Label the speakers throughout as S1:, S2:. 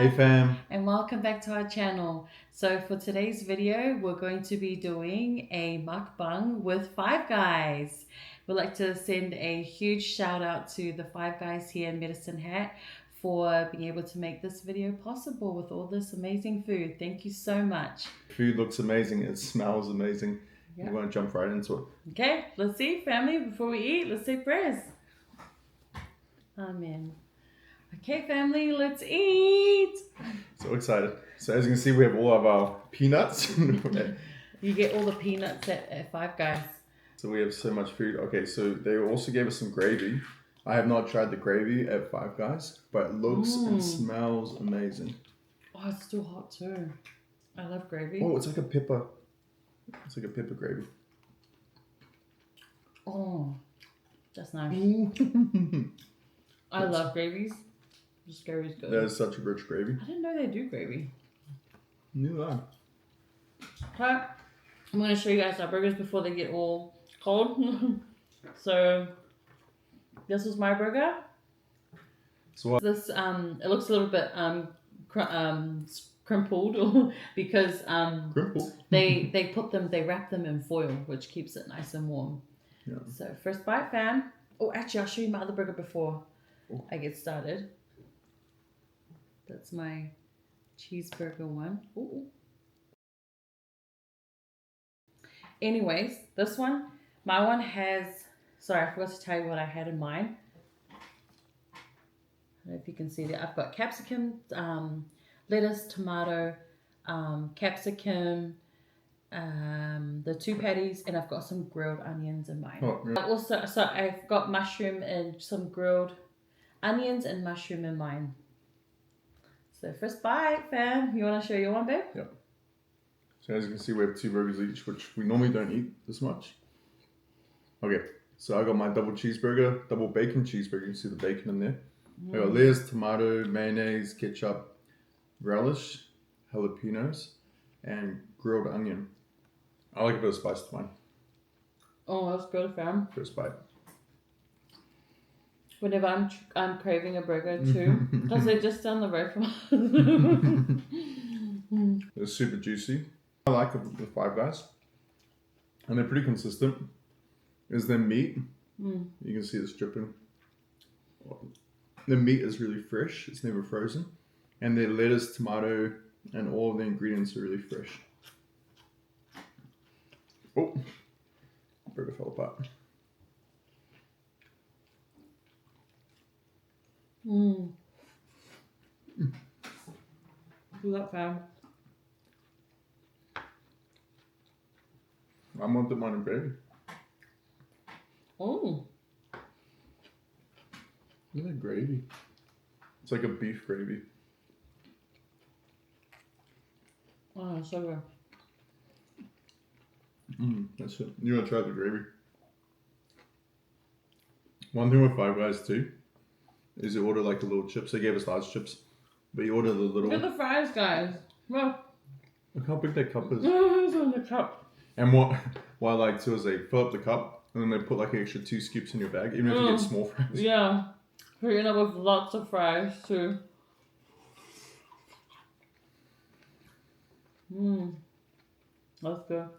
S1: Hey fam.
S2: And welcome back to our channel. So for today's video, we're going to be doing a mukbang with Five Guys. We'd like to send a huge shout out to the Five Guys here in Medicine Hat for being able to make this video possible with all this amazing food. Thank you so much.
S1: Food looks amazing. It smells amazing.
S2: Yep.
S1: We're going to jump right into it.
S2: Okay, let's see, family. Before we eat, let's say prayers. Amen. Okay, family, let's eat.
S1: So excited. So as you can see, we have all of our peanuts.
S2: You get all the peanuts at Five Guys.
S1: So we have so much food. Okay, so they also gave us some gravy. I have not tried the gravy at Five Guys, but it looks and smells amazing.
S2: Oh, it's still hot too. I love gravy.
S1: Oh, it's like a pepper. It's like a pepper gravy.
S2: Oh, that's nice. I love gravies. This gravy's good.
S1: That is such a rich gravy.
S2: I didn't know they do gravy.
S1: New eye.
S2: Okay, I'm going to show you guys our burgers before they get all cold. So, this is my burger.
S1: So what?
S2: This it looks a little bit crumpled because
S1: Crimple.
S2: they wrap them in foil, which keeps it nice and warm.
S1: Yeah.
S2: So first bite, fam. Oh, actually, I'll show you my other burger before I get started. That's my cheeseburger one. Ooh. Anyways, this one, my one has. Sorry, I forgot to tell you what I had in mind. I don't know if you can see that. I've got capsicum, lettuce, tomato, capsicum, the two patties, and I've got some grilled onions in mine.
S1: Oh, yeah.
S2: Also, so I've got mushroom and some grilled onions and mushroom in mine. So first bite, fam. You want to show your one, babe?
S1: Yep. So as you can see, we have 2 burgers each, which we normally don't eat this much. Okay, so I got my double cheeseburger, double bacon cheeseburger. You can see the bacon in there. I got lettuce, tomato, mayonnaise, ketchup, relish, jalapenos, and grilled onion. I like a bit of spice to mine.
S2: Oh, that's good, fam.
S1: First bite.
S2: Whenever I'm craving a burger too, because they're just down the road from us.
S1: It's super juicy. I like the Five Guys, and they're pretty consistent. Is their meat? You can see it's dripping. The meat is really fresh. It's never frozen, and their lettuce, tomato, and all of the ingredients are really fresh. Oh, burger fell apart.
S2: Do that, fam.
S1: I want the mine in gravy.
S2: Oh.
S1: Look at that gravy. It's like a beef gravy.
S2: Oh, that's so good.
S1: That's it. You want to try the gravy? One thing with Five Guys too is you order like the little chips. They gave us large chips, but you order the little.
S2: Look at the fries, guys. Well,
S1: Look how big that cup is.
S2: it's on the cup.
S1: And what I like too is they fill up the cup and then they put like an extra 2 scoops in your bag, even if you get small fries.
S2: Yeah. So you end up with lots of fries too. That's good.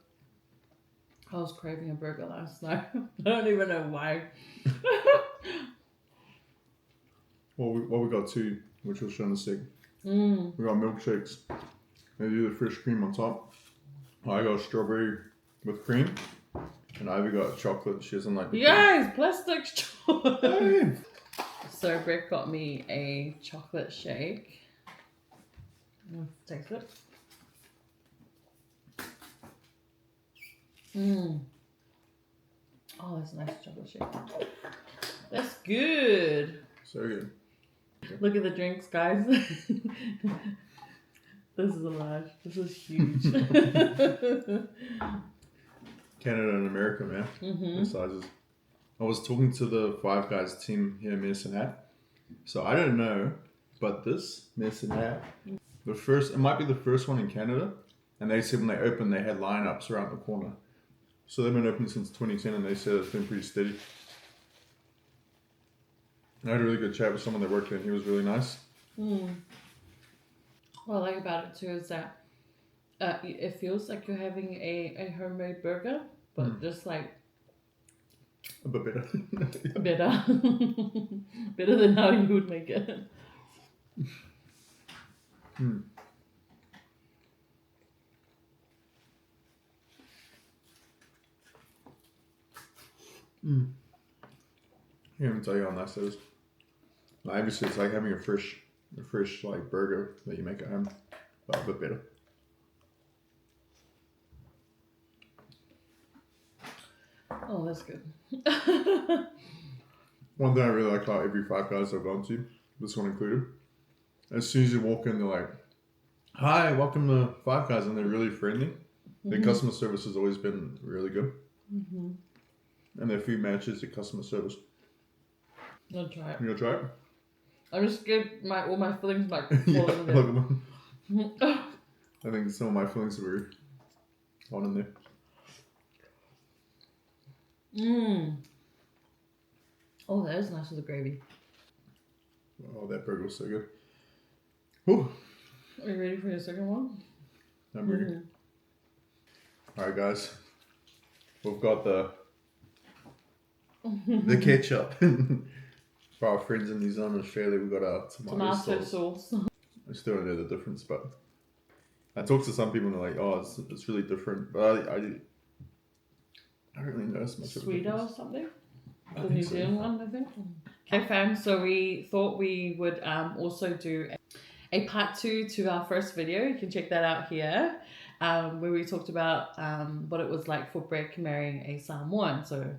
S2: I was craving a burger last night. I don't even know why.
S1: Well, we got 2, which we'll show in a sec. We got milkshakes. They do the fresh cream on top. I got strawberry with cream, and Ivy got chocolate. She doesn't like the
S2: You guys, plastic chocolate.
S1: Hey.
S2: So Brek got me a chocolate shake. Let's taste it. Oh, that's a nice chocolate shake. That's good.
S1: So good.
S2: Look at the drinks, guys. This is a large. This is huge.
S1: Canada and America, man. The sizes. I was talking to the Five Guys team here in Medicine Hat. So I don't know, but this Medicine Hat, it might be the first one in Canada. And they said when they opened, they had lineups around the corner. So they've been open since 2010, and they said it's been pretty steady. I had a really good chat with someone that worked there, and he was really nice.
S2: What I like about it too is that it feels like you're having a homemade burger, but just like
S1: A bit better.
S2: better. Better than how you would make it.
S1: Mm. Mm. I can't even tell you how nice that is. Like, obviously, it's like having a fresh like burger that you make at home, but a bit better.
S2: Oh, that's good.
S1: One thing I really like about every Five Guys I've gone to, this one included, as soon as you walk in, they're like, "Hi, welcome to Five Guys," and they're really friendly. Their customer service has always been really good, and their food matches their customer service.
S2: I'll try it.
S1: You gonna try it?
S2: I'm just scared all my fillings might fall
S1: Yeah,
S2: in
S1: look
S2: there.
S1: at them. I think some of my feelings were on in there.
S2: Oh, that is nice with the gravy.
S1: Oh, that burger was so good. Whew.
S2: Are you ready for your second one?
S1: I'm ready. Alright, guys. We've got the ketchup. For our friends in New Zealand and Australia, we've got our tomato sauce. I still don't know the difference, but I talk to some people and they're like, "Oh, it's really different." But I don't really notice much of a
S2: Sweeter or
S1: difference.
S2: something?
S1: I
S2: The
S1: think
S2: New
S1: so.
S2: Zealand one, I think. Okay, fam. So we thought we would also do a part 2 to our first video. You can check that out here, where we talked about what it was like for Brek marrying a Samoan. So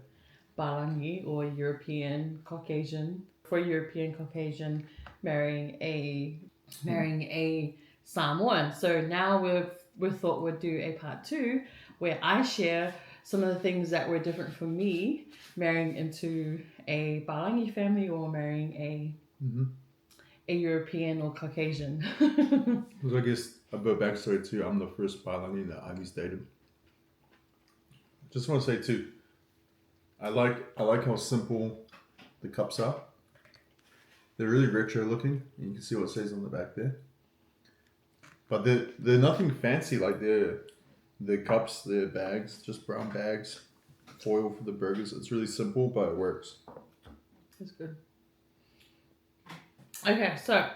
S2: Palagi, or European Caucasian, for European Caucasian marrying a Samoan. So now we thought we'd do a part 2 where I share some of the things that were different for me marrying into a Palagi family or marrying a European or Caucasian.
S1: Because I guess a bit of backstory too, I'm the first Palagi that Ivy's dated. Just want to say too, I like how simple the cups are. They're really retro looking, and you can see what it says on the back there. But they're nothing fancy, like the cups, they're bags, just brown bags, foil for the burgers. It's really simple, but it works.
S2: That's good. Okay, so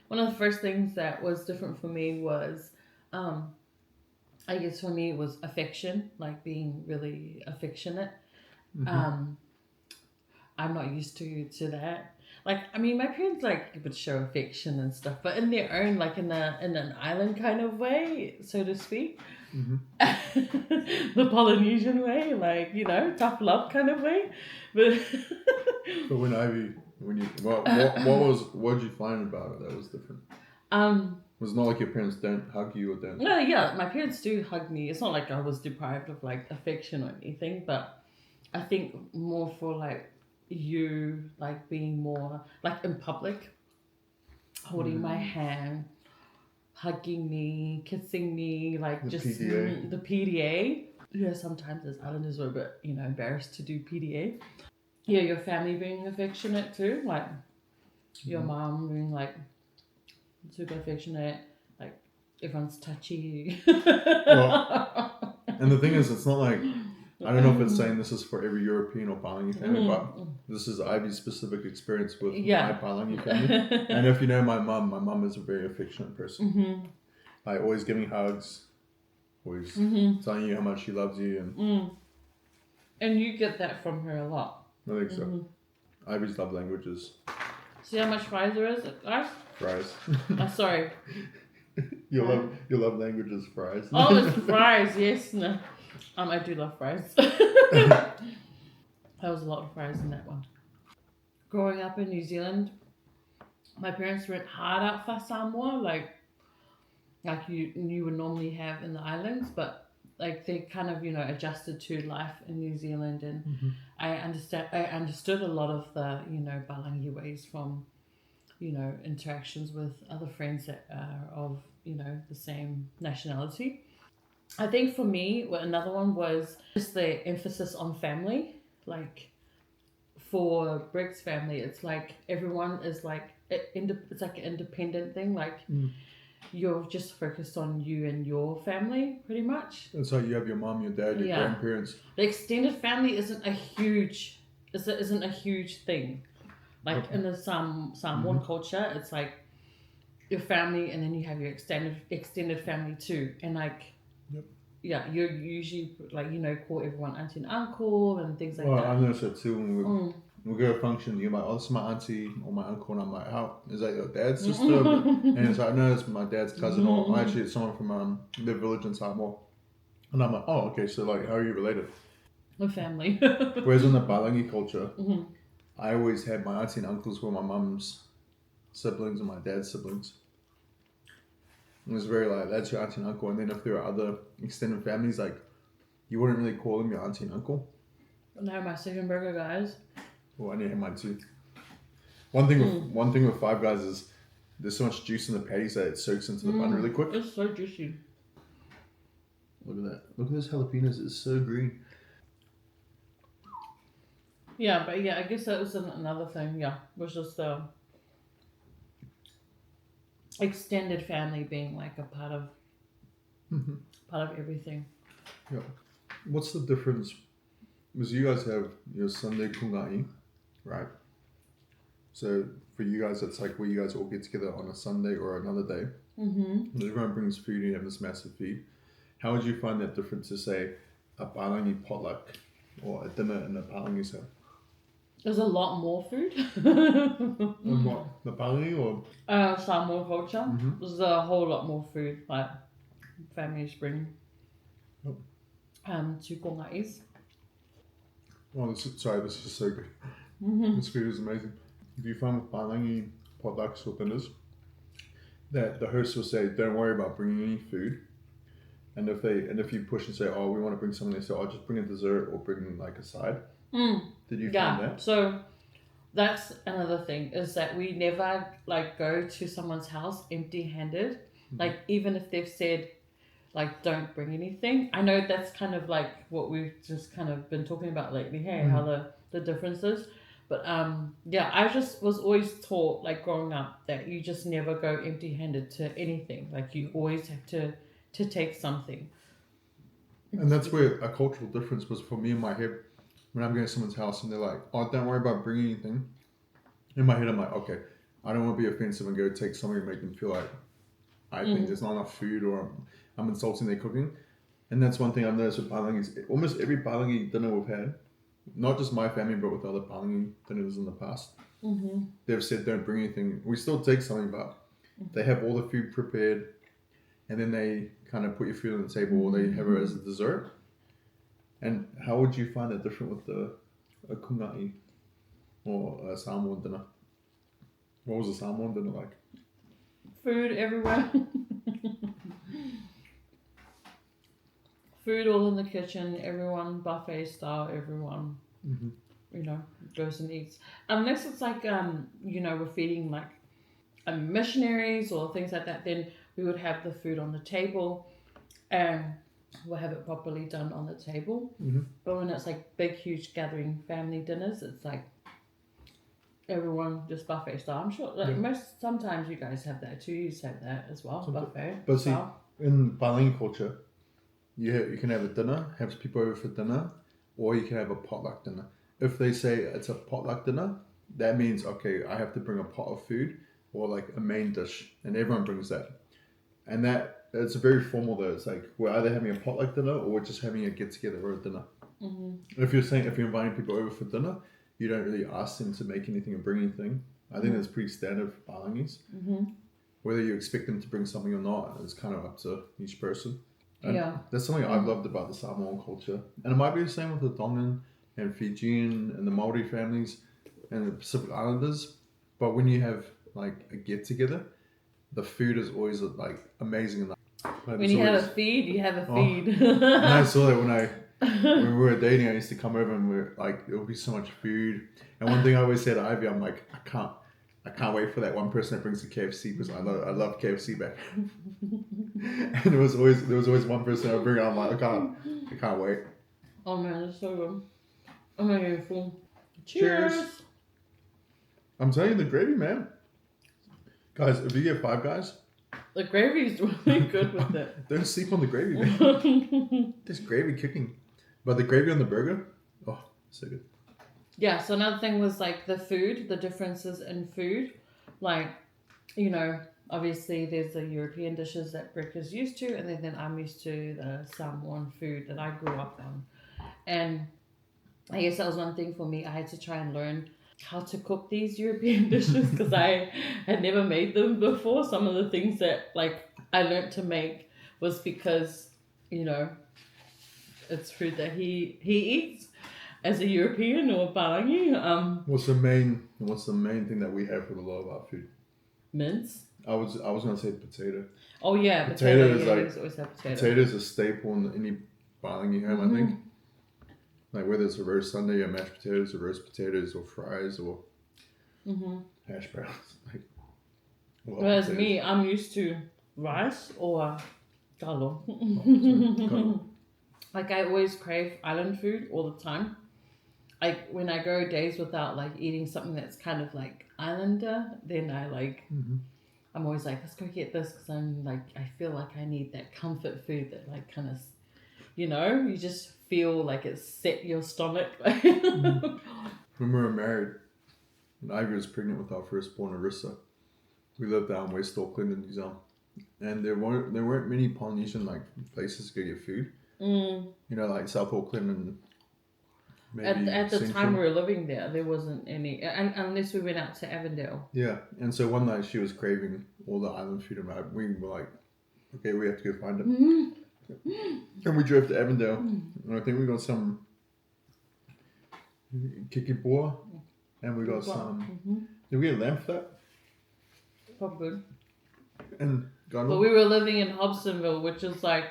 S2: one of the first things that was different for me was, I guess for me it was affection, like being really affectionate. I'm not used to that. Like, I mean, my parents would show affection and stuff, but in their own, like in an island kind of way, so to speak. The Polynesian way, like, you know, tough love kind of way. But
S1: when you what did you find about it that was different? Was it not like your parents don't hug you or don't?
S2: No, yeah, my parents do hug me. It's not like I was deprived of like affection or anything, but I think more for like you, like being more like in public, holding my hand, hugging me, kissing me, like
S1: The
S2: just
S1: PDA.
S2: the PDA. Yeah, sometimes as islanders we're a bit, you know, embarrassed to do PDA. Yeah, your family being affectionate too, like your mom being like super affectionate, like everyone's touchy.
S1: Well, and the thing is, it's not like, I don't know if it's saying this is for every European or Palagi family, but this is Ivy's specific experience with my Palagi family. And if you know my mum is a very affectionate person. Like always giving hugs, always telling you how much she loves you,
S2: and you get that from her a lot.
S1: I think so. Ivy's love language is
S2: See how much fries there is, guys?
S1: fries.
S2: Sorry.
S1: Your love language is fries.
S2: Oh, it's fries. Yes, no. I do love fries. There was a lot of fries in that one. Growing up in New Zealand, my parents went hard out Faasamoa, like you would normally have in the islands, but like they kind of, you know, adjusted to life in New Zealand, and I understood a lot of the, you know, Palagi ways from, you know, interactions with other friends that are of, you know, the same nationality. I think for me, another one was just the emphasis on family. Like for Brek's family, it's like everyone is like it's like an independent thing. Like you're just focused on you and your family, pretty much.
S1: It's like you have your mom, your dad, your
S2: Yeah.
S1: grandparents.
S2: The extended family isn't a huge thing. Like
S1: Okay.
S2: in the Samoan culture, it's like your family, and then you have your extended family too, and like.
S1: Yep.
S2: Yeah, you usually like call everyone auntie and uncle and things like
S1: Well,
S2: that.
S1: I noticed that too when we go to a function. You're like, oh, this is my auntie or my uncle, and I'm like, how is that your dad's sister? And it's like, no, it's my dad's cousin, or actually it's someone from the village in Samoa. And I'm like, oh, okay, so like, how are you related?
S2: With family.
S1: Whereas in the Palagi culture, I always had my auntie and uncles were my mum's siblings and my dad's siblings. It was very like, that's your auntie and uncle. And then if there are other extended families, like, you wouldn't really call them your auntie and uncle.
S2: No, my second burger, guys.
S1: Well, I need to have mine too. One thing with Five Guys is there's so much juice in the patties that it soaks into the bun really quick.
S2: It's so juicy.
S1: Look at that. Look at those jalapenos. It's so green.
S2: Yeah, but yeah, I guess that was another thing. Yeah, was just the extended family being like a part of everything.
S1: Yeah. What's the difference? Because you guys have your Sunday kungai, right? So for you guys, it's like where you guys all get together on a Sunday or another day. And everyone brings food and you have this massive feed. How would you find that different to say a Palangi potluck or a dinner in a Palangi set?
S2: There's a lot more food.
S1: And what? The Palangi or?
S2: Samoan culture. There's a whole lot more food. Like families bring to kongais.
S1: Oh, this is so good. This food is amazing. Do you find with Palangi potlucks or dinners that the host will say, don't worry about bringing any food? And if you push and say, oh, we want to bring something, they say, oh, just bring a dessert or bring like a side. Did you find that?
S2: So that's another thing is that we never like go to someone's house empty-handed. Like even if they've said like don't bring anything. I know that's kind of like what we've just kind of been talking about lately. Hey, how the difference is. But yeah, I just was always taught like growing up that you just never go empty-handed to anything. Like you always have to take something.
S1: And that's where a cultural difference was for me in my head. When I'm going to someone's house and they're like, oh, don't worry about bringing anything. In my head, I'm like, okay, I don't want to be offensive and go take something and make them feel like I think there's not enough food or I'm insulting their cooking. And that's one thing I've noticed with Palangi. Almost every Palangi dinner we've had, not just my family, but with other Palangi dinners in the past, they've said don't bring anything. We still take something, but they have all the food prepared and then they kind of put your food on the table or they have it as a dessert. And how would you find that different with a kungai or a Samoan dinner? What was a Samoan dinner like?
S2: Food everywhere. Food all in the kitchen. Everyone buffet style. Everyone, goes and eats. Unless it's like we're feeding like missionaries or things like that. Then we would have the food on the table, and we'll have it properly done on the table. But when it's like big, huge gathering family dinners, it's like everyone just buffet style. I'm sure sometimes you guys have that too. You have that as well, buffet.
S1: But
S2: style.
S1: See, in Palangi culture, you can have a dinner, have people over for dinner, or you can have a potluck dinner. If they say it's a potluck dinner, that means, okay, I have to bring a pot of food or like a main dish, and everyone brings that. And it's very formal though. It's like we're either having a potluck dinner or we're just having a get together or a dinner. If you're inviting people over for dinner, you don't really ask them to make anything or bring anything. I think that's pretty standard for Palangis. Whether you expect them to bring something or not is kind of up to each person. And that's something I've loved about the Samoan culture. And it might be the same with the Tongan and Fijian and the Maori families and the Pacific Islanders. But when you have like a get together, the food is always like amazing.
S2: When you have a feed, you have a feed.
S1: And I saw that when we were dating, I used to come over and we're like, there would be so much food. And one thing I always said to Ivy, I'm like, I can't wait for that one person that brings the KFC because I love KFC back. And there was always one person that would bring it. I'm like, I can't wait.
S2: Oh man, it's so good. I'm gonna get full.
S1: Cheers. I'm telling you, the gravy, man. Guys, if you get Five Guys,
S2: The gravy is really good with it.
S1: Don't sleep on the gravy, man. There's gravy cooking. But the gravy on the burger, oh, so good.
S2: Yeah, so another thing was like the food, the differences in food. Like, you know, obviously there's the European dishes that Brek is used to, and then I'm used to the Samoan food that I grew up on. And I guess that was one thing for me. I had to try and learn how to cook these European dishes because I had never made them before. Some of the things that like I learned to make was because, you know, it's food that he eats as a European or Palagi.
S1: What's the main thing that we have with a lot of our food?
S2: Mince.
S1: I was gonna say potato.
S2: Oh yeah,
S1: Potato is
S2: yeah,
S1: like
S2: always have potato.
S1: Potato is a staple in any Palagi home, I think. Like whether it's a roast Sunday or mashed potatoes or roast potatoes or fries or hash browns. Like,
S2: whereas me, I'm used to rice or galo. Like I always crave island food all the time. Like when I go days without like eating something that's kind of like islander, then I like I'm always like, let's go get this because I'm like I feel like I need that comfort food that like kind of, you know, you just feel like it set your stomach.
S1: When we were married, and Aiga was pregnant with our firstborn Arissa, we lived down West Auckland in New Zealand, and there weren't many Polynesian like places to go get food. You know, like South Auckland and maybe
S2: at the
S1: Central.
S2: time we were living there wasn't any, and unless we went out to Avondale.
S1: Yeah, and so one night she was craving all the island food, and we were like, okay, we have to go find it. And we drove to Avondale, and I think we got some kikipoa, and we got some. Did we get lamb for that?
S2: Probably.
S1: And
S2: but we were living in Hobsonville, which is like.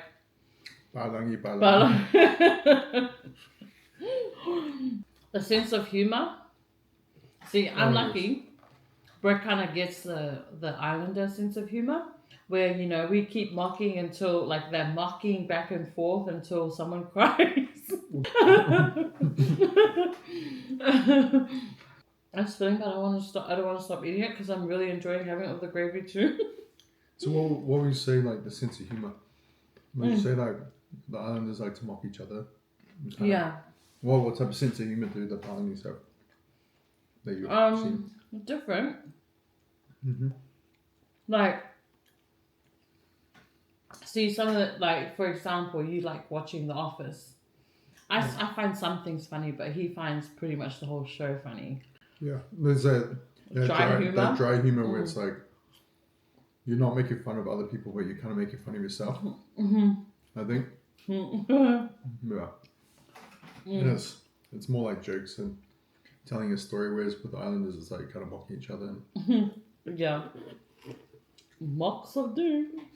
S1: Palagi.
S2: The sense of humor. See, I'm lucky. Brek kind of gets the islander sense of humor. Where, you know, we keep mocking until, like, they're mocking back and forth until someone cries. I'm feeling that I don't want to stop eating it because I'm really enjoying having it with the gravy too.
S1: So what would you say, like, the sense of humor? Would you say, like, the islanders like to mock each other?
S2: Yeah.
S1: What type of sense of humor do the Polynesians have? That you've seen?
S2: Different. Like, see, some of the, like, for example, you like watching The Office. I find some things funny, but he finds pretty much the whole show funny.
S1: Yeah. There's that dry humor where it's like, you're not making fun of other people, but you're kind of making fun of yourself. I think. Yeah. Yes. It's more like jokes and telling a story, whereas with the islanders, it's like kind of mocking each other.
S2: Yeah. Mocks of doom.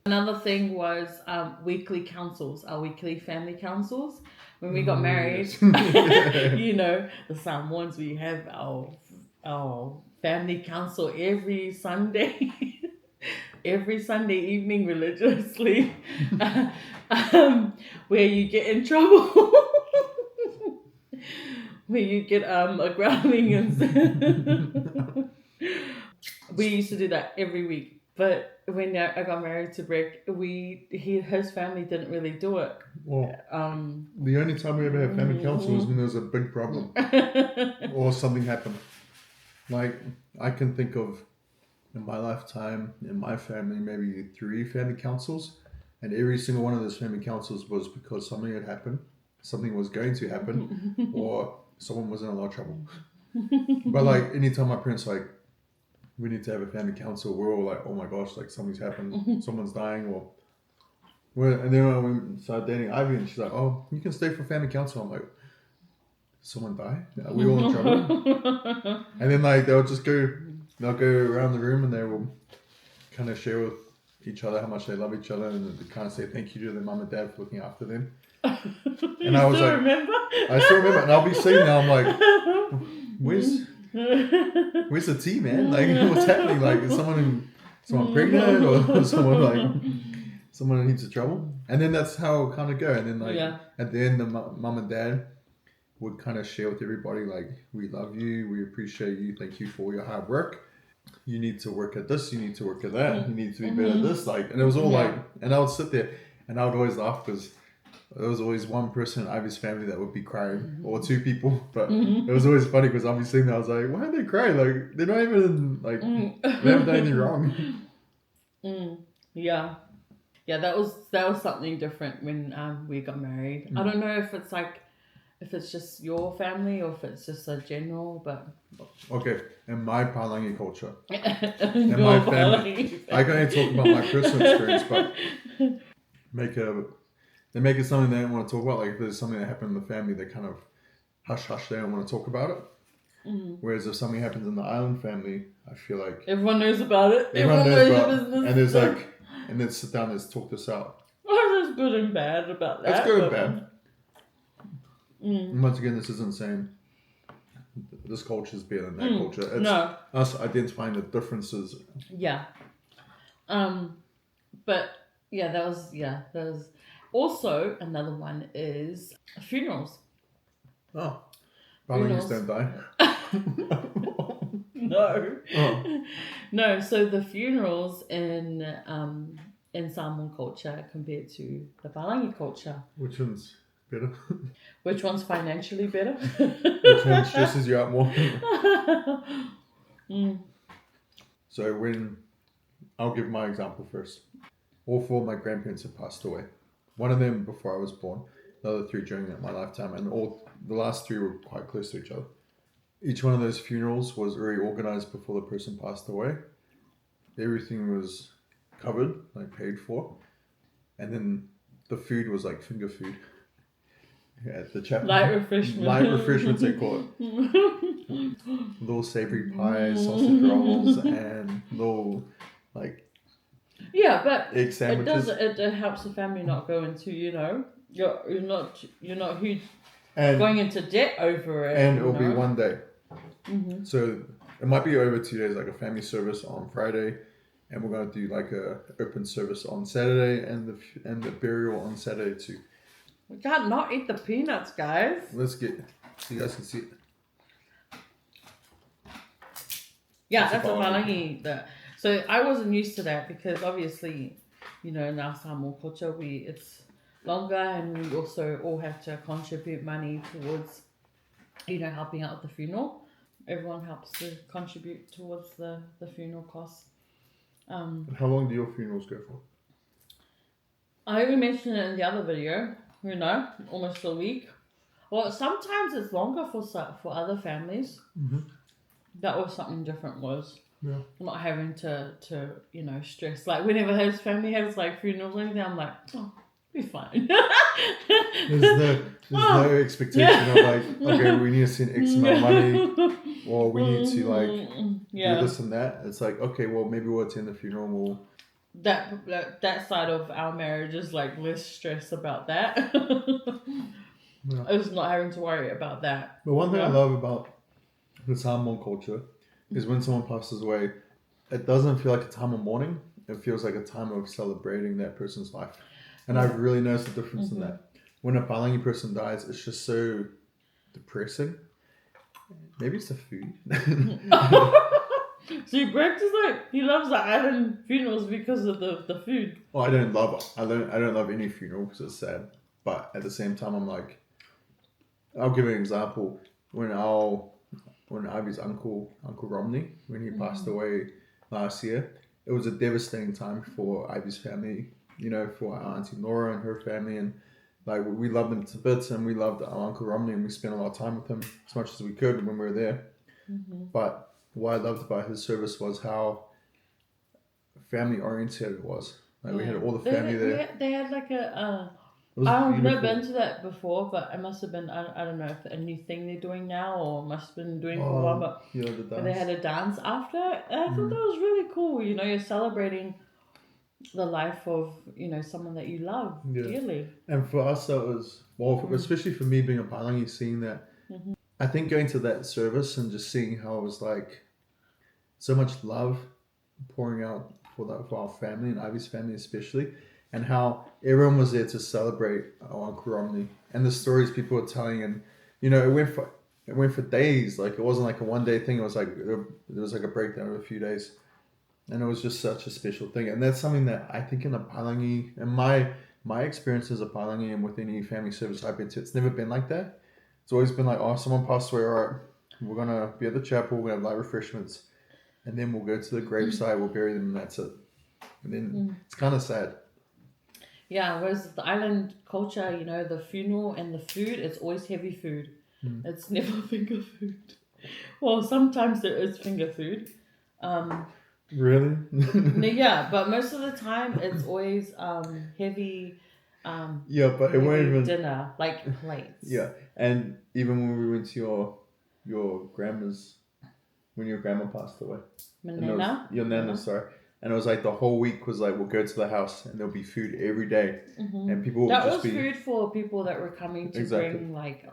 S2: Another thing was weekly councils, our weekly family councils. When we got married, you know, the Samoans, we have our family council every Sunday. Every Sunday evening religiously, where you get in trouble. Where you get a grounding and we used to do that every week. But when I got married to Brek, his family didn't really do it.
S1: Well, the only time we ever had family council was when there was a big problem or something happened. Like, I can think of, in my lifetime, in my family, maybe 3 family councils, and every single one of those family councils was because something had happened, something was going to happen, or someone was in a lot of trouble. But like, anytime my parents like, we need to have a family council, we're all like, oh my gosh, like something's happened, someone's dying, or and then when we started dating Ivy, and she's like, oh, you can stay for family council. I'm like, someone die? Are we all in trouble? And then like they'll go around the room and they will kind of share with each other how much they love each other, and they kind of say thank you to their mum and dad for looking after them. And I was like, I still remember, and I'll be sitting there, I'm like, where's the tea, man? Like, what's happening? Like, is someone pregnant, or someone in heaps of trouble? And then that's how it kind of go. And then like at the end, the mum and dad would kind of share with everybody, like, we love you, we appreciate you, thank you for all your hard work. you need to work at this, you need to work at that, you need to be better at this, like, and it was all like, and I would sit there and I would always laugh because there was always one person in Ivy's family that would be crying, or two people, but it was always funny because I'd be sitting there, I was like, why are they crying? Like, they're not even, like, they haven't done anything wrong.
S2: Yeah. Yeah, that was something different when we got married. I don't know if it's just your family or if it's just a general, but
S1: Okay, in my Palagi culture,
S2: in
S1: my family, I can only talk about my personal experience, but they make it something they don't want to talk about. Like if there's something that happened in the family, they kind of hush, they don't want to talk about it. Whereas if something happens in the island family, I feel like
S2: everyone knows about it.
S1: Everyone knows about it. And there's like, and then sit down, let's talk this out.
S2: Oh, there's good and bad about that.
S1: It's good and bad. And once again, this isn't saying this culture is better than that culture. It's us identifying the differences.
S2: Yeah. But yeah, that was also another one is funerals.
S1: Oh, Palagis don't die.
S2: No. No, so the funerals in Samoan culture compared to the Palagi culture.
S1: Which one's better?
S2: Which one's financially better?
S1: Which one stresses you out more? So when, I'll give my example first. All four of my grandparents have passed away. One of them before I was born, the other three during my lifetime, and the last three were quite close to each other. Each one of those funerals was already organized before the person passed away. Everything was covered, like paid for. And then the food was like finger food. At the chapel.
S2: Light refreshments
S1: they call it. Little savory pies, sausage rolls, and little like egg sandwiches.
S2: It helps the family not go into you're not huge going into debt over it.
S1: And it'll be one day. So it might be over 2 days, like a family service on Friday, and we're gonna do like a open service on Saturday, and the burial on Saturday too.
S2: We can't not eat the peanuts, guys.
S1: Let's get so you guys can see it.
S2: Yeah, that's a Palagi. So I wasn't used to that because obviously, in our Samoan culture, it's longer, and we also all have to contribute money towards, helping out with the funeral. Everyone helps to contribute towards the funeral costs.
S1: How long do your funerals go for?
S2: I already mentioned it in the other video. Almost a week. Well, sometimes it's longer for other families. That was something different. Not having to stress. Like whenever his family has like funerals or anything, I'm like, oh, be fine.
S1: There's no expectation of like, okay, we need to send X amount of money, or we need to like do this and that. It's like, okay, well maybe we'll attend the funeral and we'll.
S2: That side of our marriage is like less stress about that. It's not having to worry about that.
S1: But one thing I love about the Samoan culture is when someone passes away, it doesn't feel like a time of mourning. It feels like a time of celebrating that person's life. And I've really noticed the difference in that. When a Palagi person dies, it's just so depressing. Maybe it's the food.
S2: See, Brek is like, he loves the island funerals because of the food.
S1: Well, I don't love any funeral because it's sad. But at the same time, I'm like, I'll give an example. When Ivy's Uncle Romney, when he passed away last year, it was a devastating time for Ivy's family, for our Auntie Nora and her family, and like we loved them to bits, and we loved our Uncle Romney, and we spent a lot of time with him as much as we could when we were there. But what I loved about his service was how family oriented it was. Like we had all the family there.
S2: They had like I've never been to that before, but it must have been, I don't know if a new thing they're doing now or must have been doing for a while, but
S1: the dance.
S2: They had a dance after. And I thought that was really cool. You're celebrating the life of, someone that you love dearly.
S1: And for us, that was, especially for me being a Palagi, seeing that, I think going to that service and just seeing how it was like so much love pouring out for our family and Ivy's family especially, and how everyone was there to celebrate our Uncle Romney and the stories people were telling, and it went it went for days. Like it wasn't like a 1 day thing. It was like there was like a breakdown of a few days, and it was just such a special thing. And that's something that I think in the Palagi, and my experience as a Palagi and with any family service I've been to, it's never been like that. It's always been like, oh, someone passed away. All right, we're gonna be at the chapel. We're gonna have light refreshments, and then we'll go to the gravesite. We'll bury them, and that's it. And then it's kind of sad.
S2: Yeah, whereas the island culture, you know, the funeral and the food, it's always heavy food. It's never finger food. Well, sometimes there is finger food.
S1: Really?
S2: Yeah, but most of the time it's always heavy.
S1: Yeah, but it won't even
S2: dinner, like plates.
S1: Yeah, and even when we went to your grandma's, when your grandma passed away, your nana, sorry. And it was like the whole week was like, we'll go to the house and there'll be food every day. And people would
S2: that
S1: just
S2: was food for people that were coming to
S1: Exactly.
S2: bring like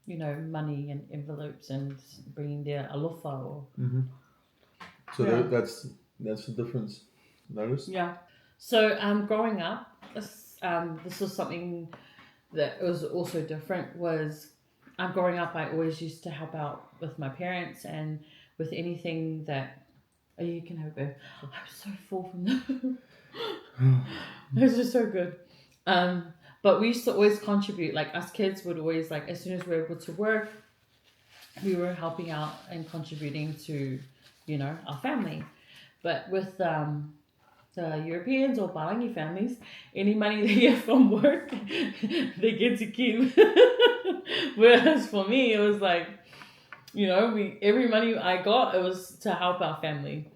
S2: you know, money and envelopes and bringing their alofa or
S1: So that's the difference. Notice?
S2: yeah. So growing up, this was something that was also different. Was growing up, I always used to help out with my parents and with anything that. Oh, you can have a. I'm so full from them. This is so good. But we used to always contribute. Like us kids would always like as soon as we were able to work, we were helping out and contributing to, you know, our family. But with the Europeans or Palagi families, any money they get from work, they get to keep. Whereas for me, it was like. You know, every money I got, it was to help our family.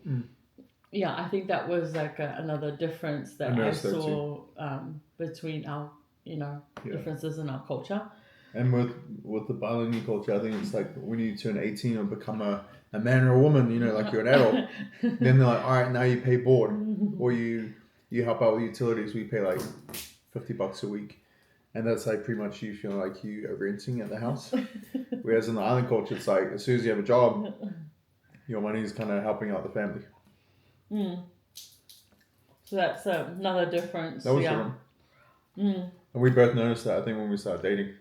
S2: Yeah, I think that was like another difference that I saw between our, you know, differences in our culture.
S1: And with the Palagi culture, I think it's like when you turn 18 or become a man or a woman, you know, like you're an adult, then they're like, all right, now you pay board, or you help out with utilities. We pay like $50 a week. And that's like pretty much you feeling like you are renting at the house. Whereas in the island culture, it's like as soon as you have a job, your money is kind of helping out the family.
S2: So that's another difference.
S1: That was different. And we both noticed that, I think, when we started dating.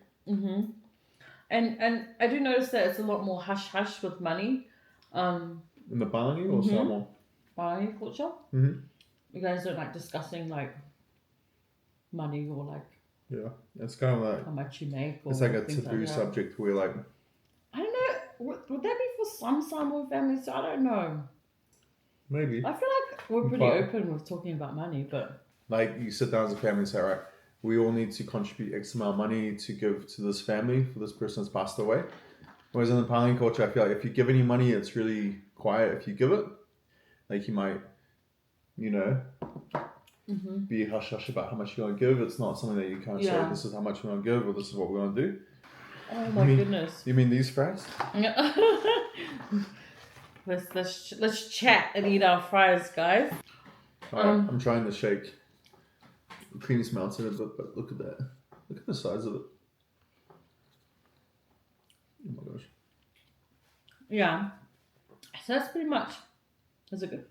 S2: And I do notice that it's a lot more hush-hush with money.
S1: In the Palagi or Samoan?
S2: Palagi culture. You guys don't like discussing like money or like
S1: yeah, it's kind of like
S2: how much you make. Or
S1: it's like a taboo subject where like
S2: I don't know. Would that be for some Samoan families? I don't know.
S1: Maybe.
S2: I feel like we're pretty open with talking about money, but
S1: like you sit down as a family and say, all right, we all need to contribute X amount of money to give to this family for this person that's passed away. Whereas in the Palagi culture, I feel like if you give any money, it's really quiet. If you give it, like you might, you know. Be hush hush about how much you're going to give. It's not something that you can't say, this is how much we're going to give, or this is what we're going to do.
S2: Oh my goodness.
S1: You mean these fries?
S2: let's chat and eat our fries, guys.
S1: Alright, I'm trying the shake. The cream's melted a bit, but look at that. Look at the size of it. Oh my gosh.
S2: Yeah. So that's pretty much. Is it good?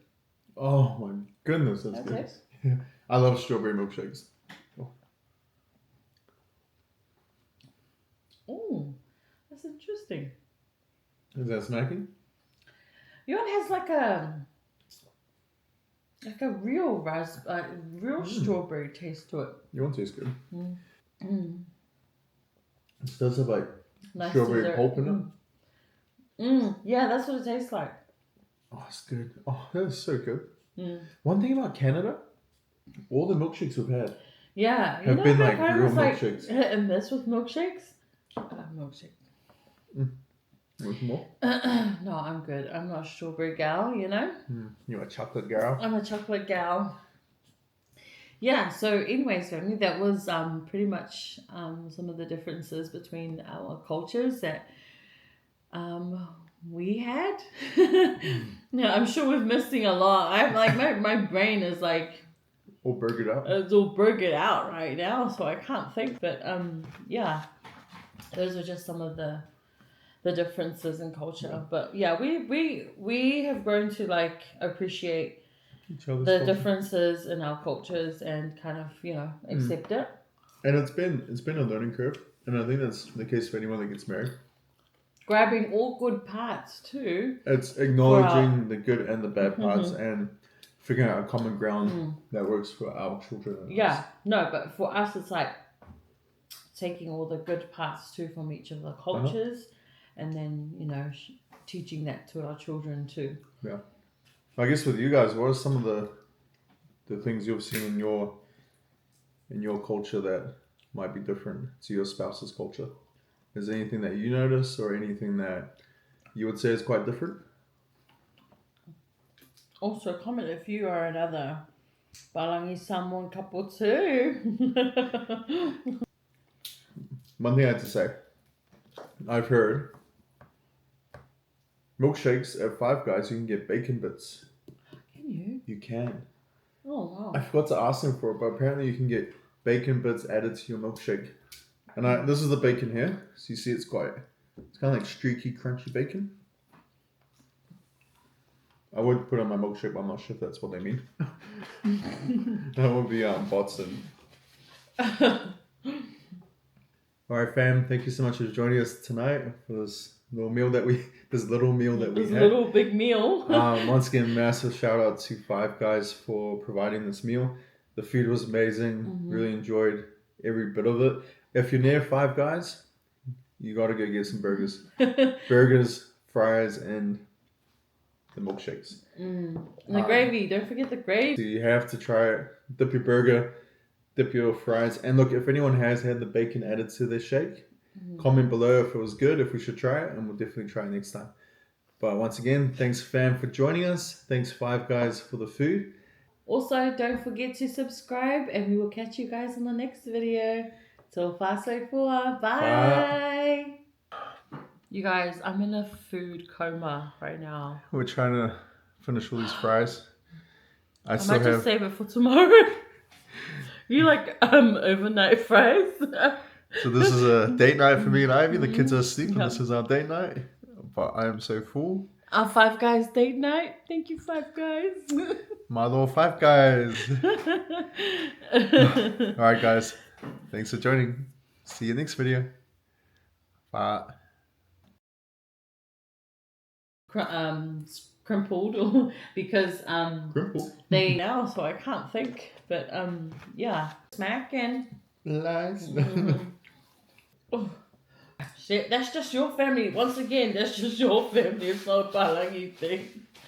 S1: Oh my goodness, that's good.
S2: Taste?
S1: Yeah. I love strawberry milkshakes.
S2: Oh, that's interesting.
S1: Is that smacking?
S2: Your one has like a real strawberry taste to it.
S1: Your one tastes good. It does have like nice strawberry dessert. Pulp in
S2: it. Yeah, that's what it tastes like.
S1: Oh, it's good. Oh, that is so good. One thing about Canada, all the milkshakes we've had have been like real milkshakes.
S2: Hit and miss with milkshakes. I love milkshakes.
S1: Want more?
S2: No, I'm good. I'm not a strawberry gal, you know?
S1: You're a chocolate gal?
S2: I'm a chocolate gal. Yeah, so anyways, family, that was pretty much some of the differences between our cultures that we had. Yeah, I'm sure we're missing a lot. I'm like my brain is like
S1: all burgered out.
S2: It's all burgered out right now, so I can't think. But yeah, those are just some of the differences in culture. Yeah. But yeah, we have grown to like appreciate the differences in our cultures and kind of, you know, accept it.
S1: And it's been a learning curve, and I think that's the case for anyone that gets married.
S2: grabbing all good parts too.
S1: It's acknowledging the good and the bad parts and figuring out a common ground that works for our children. And us.
S2: No, but for us, it's like taking all the good parts too from each of the cultures, and then teaching that to our children too.
S1: Yeah, I guess with you guys, what are some of the things you've seen in your culture that might be different to your spouse's culture? Is there anything that you notice or anything that you would say is quite different?
S2: Also, comment if you are another Palagi Samoan couple too.
S1: One thing I had to say, I've heard milkshakes at Five Guys, you can get bacon bits.
S2: Can you?
S1: You can.
S2: Oh, wow.
S1: I forgot to ask them for it, but apparently you can get bacon bits added to your milkshake. And this is the bacon here. So you see it's kind of like streaky, crunchy bacon. I would put it on my milkshake, but I'm not sure if that's what they mean. That would be bots and... Alright fam, thank you so much for joining us tonight for this little meal that we had.
S2: This little big meal.
S1: Once again, massive shout out to Five Guys for providing this meal. The food was amazing. Really enjoyed every bit of it. If you're near Five Guys, you gotta go get some burgers. Burgers, fries, and the milkshakes.
S2: And the gravy. Don't forget the gravy.
S1: So you have to try it. Dip your burger, dip your fries. And look, if anyone has had the bacon added to their shake, comment below if it was good, if we should try it, and we'll definitely try it next time. But once again, thanks fam for joining us. Thanks Five Guys for the food.
S2: Also, don't forget to subscribe, and we will catch you guys in the next video. Till Faasamoa. Bye. You guys, I'm in a food coma right now.
S1: We're trying to finish all these fries. I
S2: might just save it for tomorrow. You like overnight fries?
S1: So this is a date night for me and Ivy. The kids are asleep and this is our date night. But I am so full.
S2: Our Five Guys date night. Thank you, Five Guys.
S1: My little Five Guys. Alright guys. Thanks for joining. See you next video. Bye.
S2: Crimpled because
S1: Crimpled?
S2: they now, so I can't think. But yeah. Smack and
S1: Lies.
S2: Oh. Shit, that's just your family. Once again, that's just your family. It's not a Palagi thing.